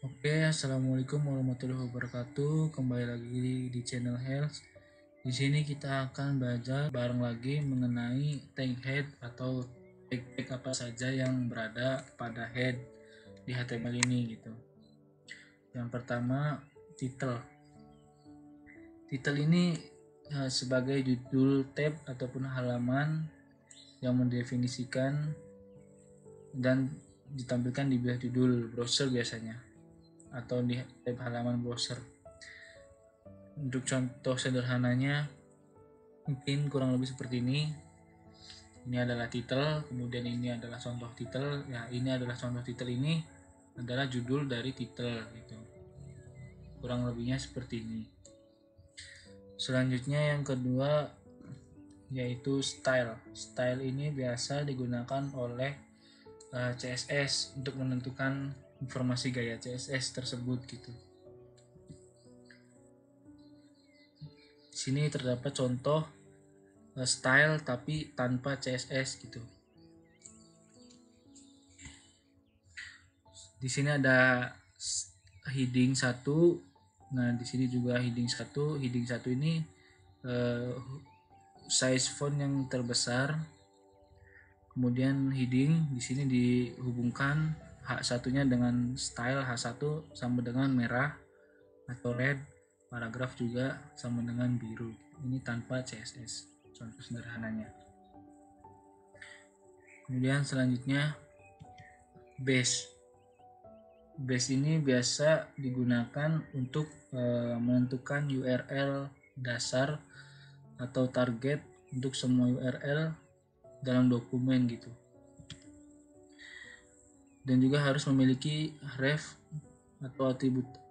Oke, assalamualaikum warahmatullahi wabarakatuh. Kembali lagi di channel Health. Di sini kita akan belajar bareng lagi mengenai tag head atau tag apa saja yang berada pada head di HTML ini gitu. Yang pertama, title. Title ini sebagai judul tab ataupun halaman yang mendefinisikan dan ditampilkan di bawah judul browser biasanya atau di tab halaman browser. Untuk contoh sederhananya mungkin kurang lebih seperti ini. Ini adalah title, kemudian ini adalah contoh title. Ya, ini adalah contoh title, ini adalah judul dari title gitu. Kurang lebihnya seperti ini. Selanjutnya yang kedua yaitu style. Style ini biasa digunakan oleh CSS untuk menentukan informasi gaya CSS tersebut gitu. Di sini terdapat contoh style tapi tanpa CSS gitu. Di sini ada heading 1. Nah, di sini juga heading 1. Heading 1 ini size font yang terbesar. Kemudian heading di sini dihubungkan H1-nya dengan style, H1 sama dengan merah atau red. Paragraf juga sama dengan biru. Ini tanpa CSS. Contoh sederhananya. Kemudian selanjutnya base. Base ini biasa digunakan untuk menentukan URL dasar atau target untuk semua URL dalam dokumen gitu. Dan juga harus memiliki ref atau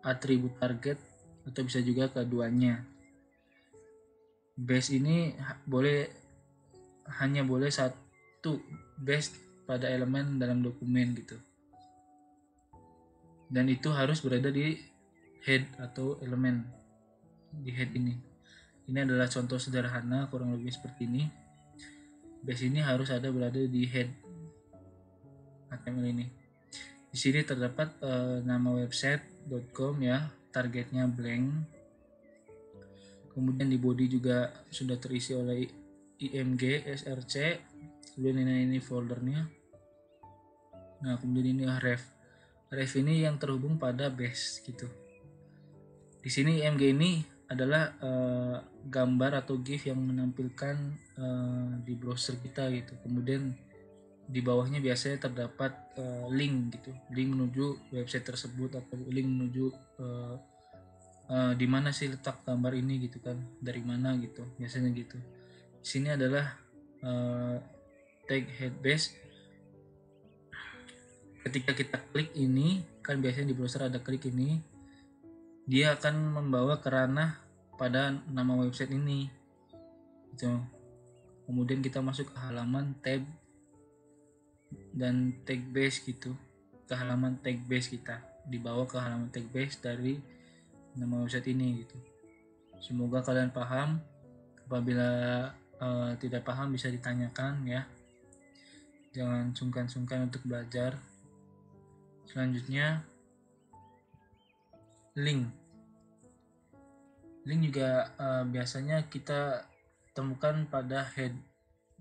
atribut target atau bisa juga keduanya. Base ini hanya boleh satu base pada elemen dalam dokumen gitu. Dan itu harus berada di head atau elemen di head ini. Ini adalah contoh sederhana kurang lebih seperti ini. Base ini harus ada berada di head HTML ini. Di sini terdapat nama website.com ya, targetnya blank. Kemudian di body juga sudah terisi oleh img, src. Kemudian ini foldernya. Nah, kemudian ini ref. Ref ini yang terhubung pada base gitu. Di sini img ini adalah gambar atau GIF yang menampilkan di browser kita gitu. Kemudian di bawahnya biasanya terdapat link gitu, link menuju website tersebut atau link menuju di mana sih letak gambar ini gitu kan, dari mana gitu, biasanya gitu. Di sini adalah tag head base. Ketika kita klik ini kan biasanya di browser ada klik ini, dia akan membawa ke ranah pada nama website ini gitu. Kemudian kita masuk ke halaman tab dan tag base gitu, ke halaman tag base, kita dibawa ke halaman tag base dari nama website ini gitu. Semoga kalian paham. Apabila tidak paham bisa ditanyakan ya, jangan sungkan-sungkan untuk belajar. Selanjutnya link juga biasanya kita temukan pada head,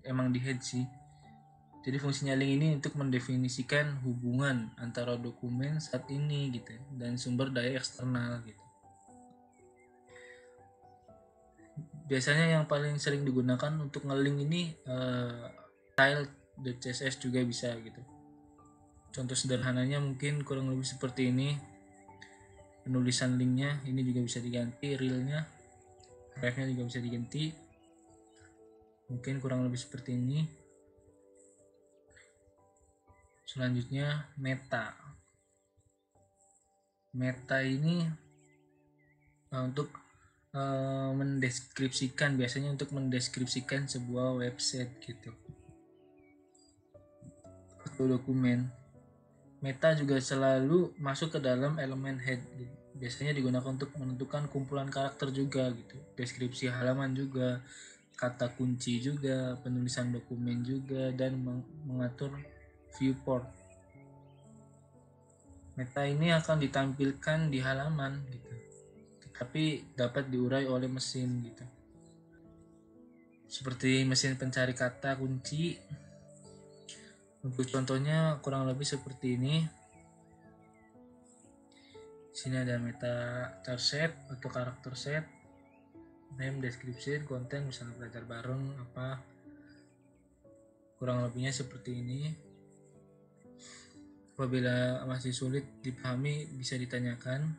emang di head sih. Jadi fungsinya link ini untuk mendefinisikan hubungan antara dokumen saat ini gitu dan sumber daya eksternal gitu. Biasanya yang paling sering digunakan untuk nge-link ini style.css juga bisa gitu. Contoh sederhananya mungkin kurang lebih seperti ini. Penulisan linknya ini juga bisa diganti, realnya, refnya juga bisa diganti. Mungkin kurang lebih seperti ini. Selanjutnya meta. Meta ini untuk mendeskripsikan, biasanya untuk mendeskripsikan sebuah website gitu atau dokumen. Meta juga selalu masuk ke dalam elemen head gitu. Biasanya digunakan untuk menentukan kumpulan karakter juga gitu, deskripsi halaman juga, kata kunci juga, penulisan dokumen juga, dan mengatur viewport. Meta ini akan ditampilkan di halaman gitu, tapi dapat diurai oleh mesin gitu. Seperti mesin pencari kata kunci. Untuk contohnya kurang lebih seperti ini. Sini ada meta char set atau karakter set, name, description, konten, misalnya belajar bareng apa. Kurang lebihnya seperti ini. Apabila masih sulit dipahami bisa ditanyakan.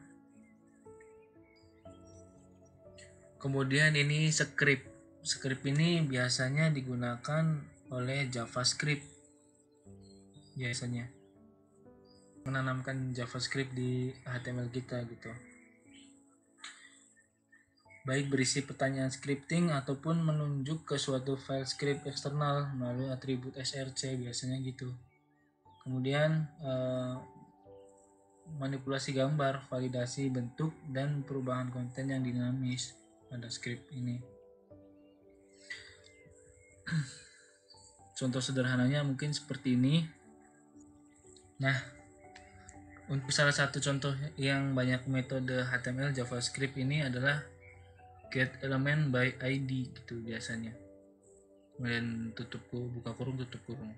Kemudian ini script. Script ini biasanya digunakan oleh JavaScript. Biasanya menanamkan JavaScript di HTML kita gitu. Baik berisi pertanyaan scripting ataupun menunjuk ke suatu file script eksternal melalui atribut src biasanya gitu. Kemudian manipulasi gambar, validasi bentuk, dan perubahan konten yang dinamis pada script ini. Contoh sederhananya mungkin seperti ini. Nah, untuk salah satu contoh yang banyak metode HTML JavaScript ini adalah get element by ID gitu biasanya. Kemudian buka kurung, tutup kurung.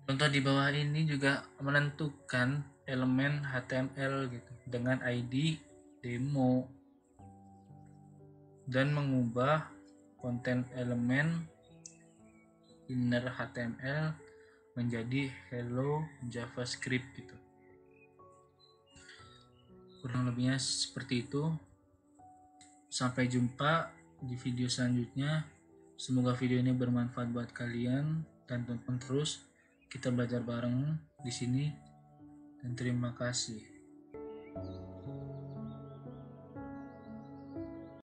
Contoh di bawah ini juga menentukan elemen HTML gitu dengan ID demo dan mengubah konten elemen inner HTML menjadi hello JavaScript gitu. Kurang lebihnya seperti itu. Sampai jumpa di video selanjutnya. Semoga video ini bermanfaat buat kalian dan tonton terus. Kita belajar bareng di sini dan terima kasih.